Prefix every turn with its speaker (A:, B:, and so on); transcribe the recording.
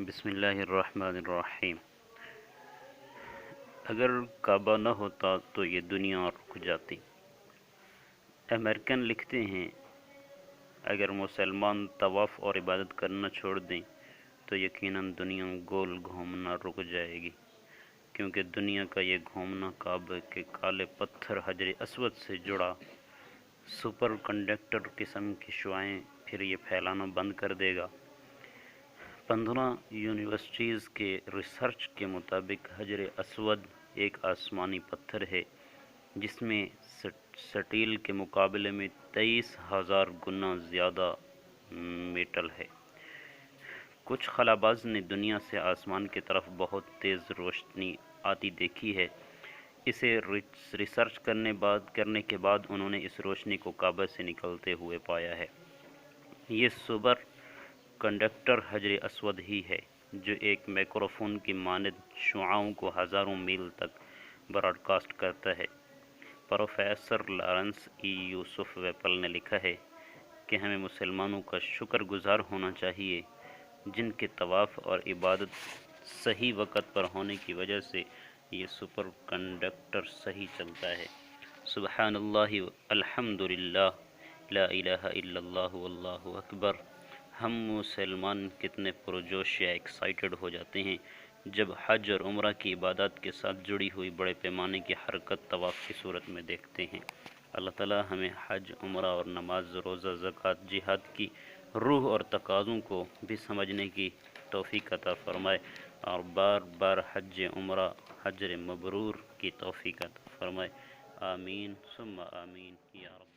A: بسم اللہ الرحمن الرحیم۔ اگر کعبہ نہ ہوتا تو یہ دنیا رک جاتی۔ امریکن لکھتے ہیں اگر مسلمان طواف اور عبادت کرنا چھوڑ دیں تو یقیناً دنیا گول گھومنا رک جائے گی، کیونکہ دنیا کا یہ گھومنا کعبہ کے کالے پتھر حجر اسود سے جڑا سپر کنڈکٹر قسم کی شعاعیں پھر یہ پھیلانا بند کر دے گا۔ 15 یونیورسٹیز کے ریسرچ کے مطابق حجر اسود ایک آسمانی پتھر ہے جس میں سٹیل کے مقابلے میں 23,000 گنا زیادہ میٹل ہے۔ کچھ خلاباز نے دنیا سے آسمان کی طرف بہت تیز روشنی آتی دیکھی ہے۔ اسے ریسرچ کرنے کے بعد انہوں نے اس روشنی کو کعبہ سے نکلتے ہوئے پایا ہے۔ یہ سپر کنڈکٹر حجر اسود ہی ہے جو ایک مائکروفون کی مانند شعاعوں کو ہزاروں میل تک براڈ کاسٹ کرتا ہے۔ پروفیسر لارنس ای یوسف ویپل نے لکھا ہے کہ ہمیں مسلمانوں کا شکر گزار ہونا چاہیے جن کے طواف اور عبادت صحیح وقت پر ہونے کی وجہ سے یہ سپر کنڈکٹر صحیح چلتا ہے۔ سبحان اللہ الحمدللہ لا الہ الا اللہ واللہ اکبر۔ ہم مسلمان کتنے پرجوش یا ایکسائٹڈ ہو جاتے ہیں جب حج اور عمرہ کی عبادات کے ساتھ جڑی ہوئی بڑے پیمانے کی حرکت طواف کی صورت میں دیکھتے ہیں۔ اللہ تعالی ہمیں حج، عمرہ اور نماز، روزہ، زکوٰۃ، جہاد کی روح اور تقاضوں کو بھی سمجھنے کی توفیق عطا فرمائے اور بار بار حج، عمرہ، حج مبرور کی توفیق عطا فرمائے۔ آمین ثم آمین یا رب۔